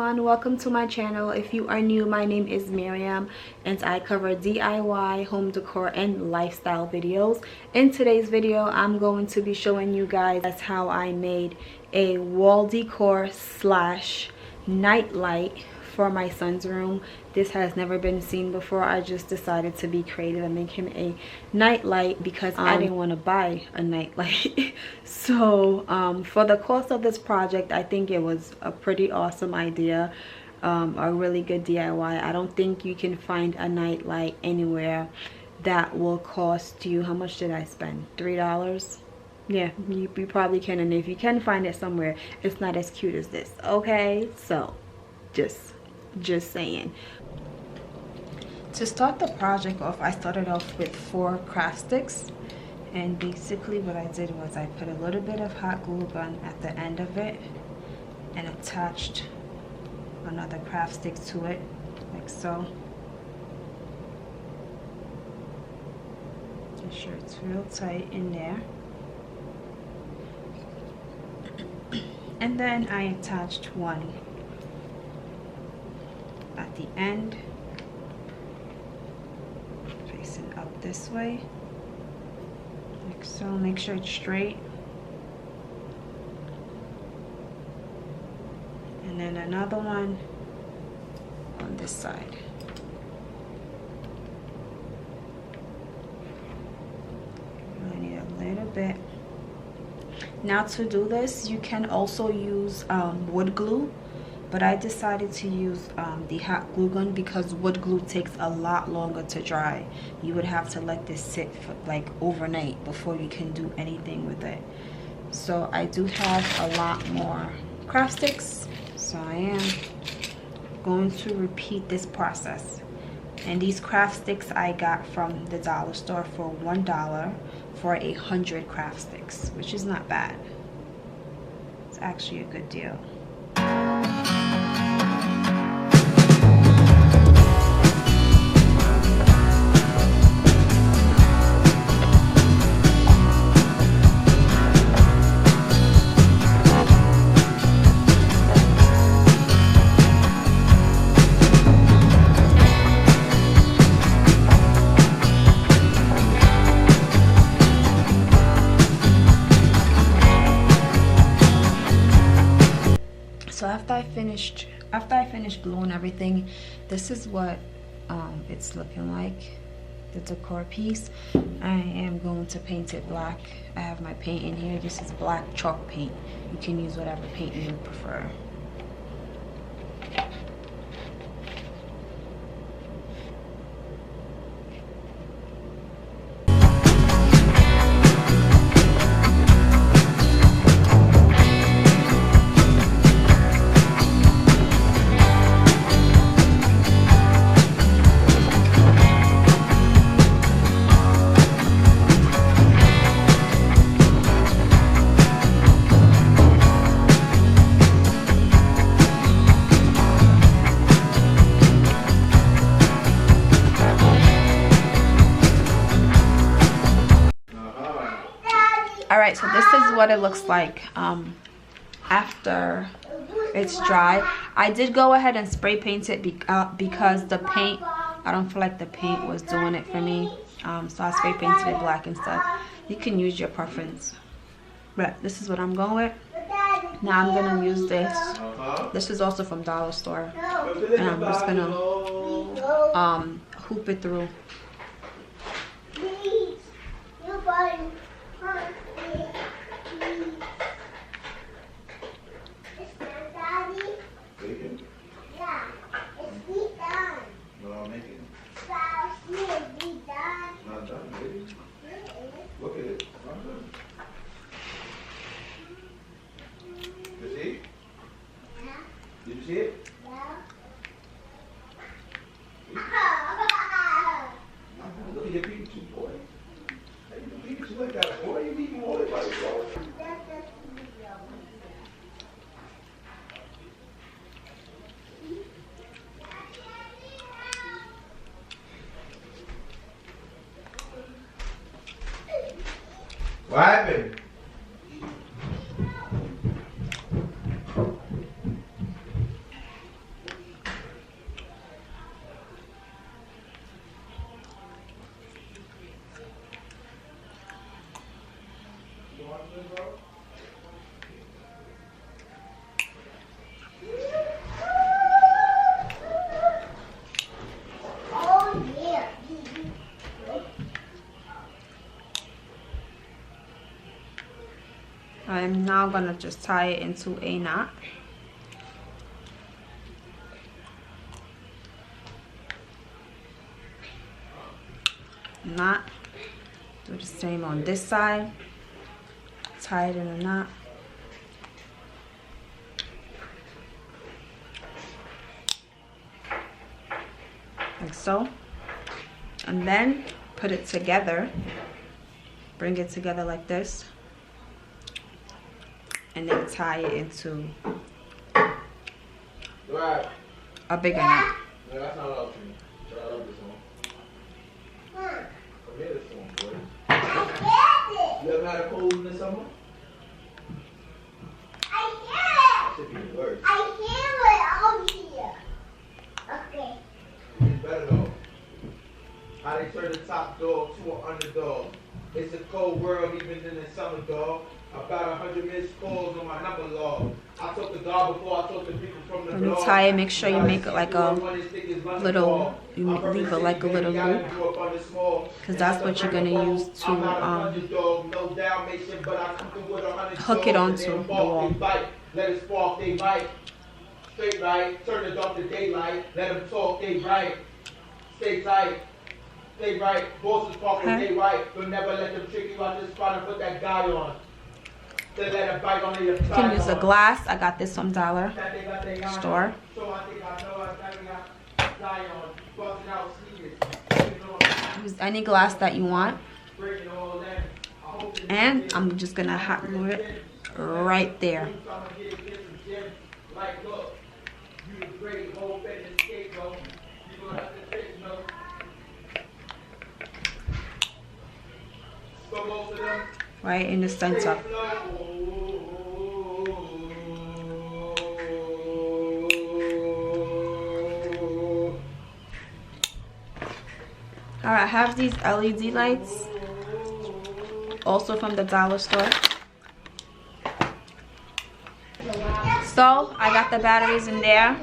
everyone, welcome to my channel. If you are new, my name is Miriam and I cover DIY, home decor, and lifestyle videos. In today's video, I'm going to be showing you guys how I made a wall decor slash night light for my son's room. This has never been seen before. I just decided to be creative and make him a night light because I didn't want to buy a night light. So for the cost of this project, I think it was a pretty awesome idea, a really good DIY. I don't think you can find a night light anywhere that will cost you, how much did I spend? $3? Yeah, you probably can, and if you can find it somewhere, it's not as cute as this. Okay, so just saying. To start the project off, I started off with 4 craft sticks, and basically what I did was I put a little bit of hot glue gun at the end of it and attached another craft stick to it, like so. Make sure it's real tight in there. And then I attached one at the end, facing up this way, like so. Make sure it's straight. And then another one on this side. I need a little bit. Now to do this, you can also use wood glue, but I decided to use the hot glue gun because wood glue takes a lot longer to dry. You would have to let this sit for like overnight before you can do anything with it. So I do have a lot more craft sticks, so I am going to repeat this process. And these craft sticks I got from the dollar store for $1 for 100 craft sticks, which is not bad. It's actually a good deal. So after I finished gluing everything, this is what it's looking like, the decor piece. I am going to paint it black. I have my paint in here. This is black chalk paint. You can use whatever paint you prefer. Alright, so this is what it looks like after it's dry. I did go ahead and spray paint it because the paint, I don't feel like the paint was doing it for me. So I spray painted it black and stuff. You can use your preference. But this is what I'm going with. Now I'm going to use this. This is also from dollar store. And I'm just going to hoop it through. Look at it. You see? Yeah. Did you see it? Yeah. Look at your Pikachu, boy. Hey, you Pikachu like that, boy. You eating all that by yourself. What happened? I'm now gonna just tie it into a knot. Knot. Do the same on this side. Tie it in a knot. Like so. And then put it together. Bring it together like this. And then tie it into a bigger knot. No, that's not what I was thinking. But I love this one. Come here, this one, boy. You ever had a cold in the summer? That should be worse. Okay. It's better though. How they turn the top dog to an underdog. It's a cold world even in the summer, dog. About 100 missed calls on my number log. I took the dog before I took the people from the When you tie it, make sure you make it like a little, you leave it like a little loop, because that's what you're gonna use to hook it onto the wall. Let it spark, they bite. Straight right, turn the dark to daylight. Let them talk, they right. Stay tight. Stay right. Bosses park when they right. But never let them trick you out this spot and put that guy on. They let it bite on your You can use a glass. I got this from Dollar Store. Use any glass that you want. And I'm just gonna hot glue it right there. Right in the center. Alright, I have these LED lights, also from the dollar store. So I got the batteries in there.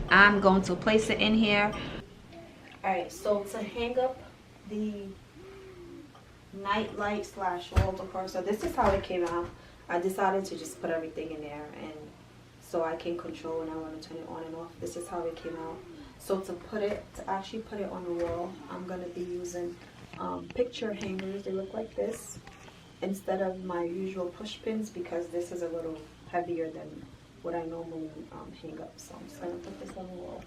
I'm going to place it in here. Alright, so to hang up the night light slash wall decor, so this is how it came out. I decided to just put everything in there, and so I can control when I want to turn it on and off. This is how it came out. So to actually put it on the wall, I'm gonna be using picture hangers. They look like this instead of my usual push pins, because this is a little heavier than what I normally hang up. So I'm just gonna put this on the wall.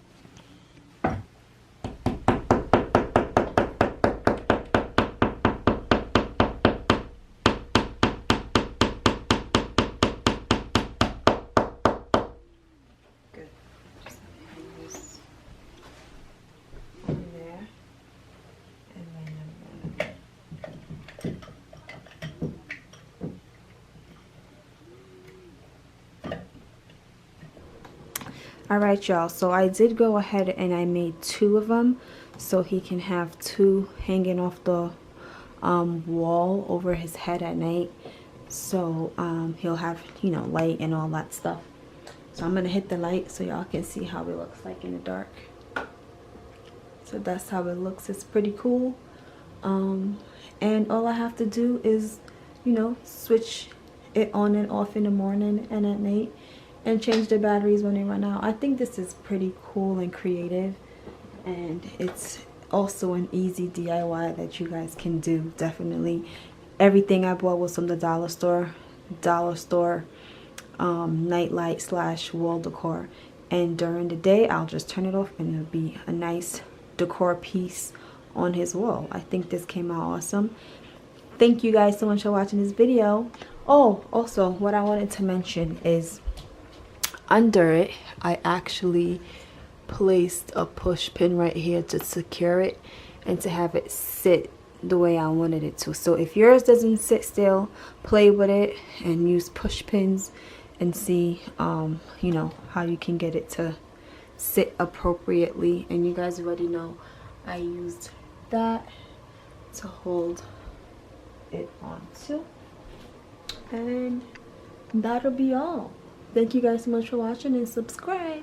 Alright y'all, so I did go ahead and I made 2 of them so he can have 2 hanging off the wall over his head at night, so he'll have, you know, light and all that stuff. So I'm gonna hit the light so y'all can see how it looks like in the dark. So that's how it looks. It's pretty cool. And all I have to do is, you know, switch it on and off in the morning and at night, and change the batteries when they run out. I think this is pretty cool and creative, and it's also an easy DIY that you guys can do. Definitely everything I bought was from the dollar store night light slash wall decor, and during the day I'll just turn it off and it'll be a nice decor piece on his wall. I think this came out awesome. Thank you guys so much for watching this video. Oh, also what I wanted to mention is under it I actually placed a push pin right here to secure it and to have it sit the way I wanted it to. So if yours doesn't sit still, play with it and use push pins and see you know, how you can get it to sit appropriately. And you guys already know I used that to hold it on too. And that'll be all. Thank you guys so much for watching, and subscribe.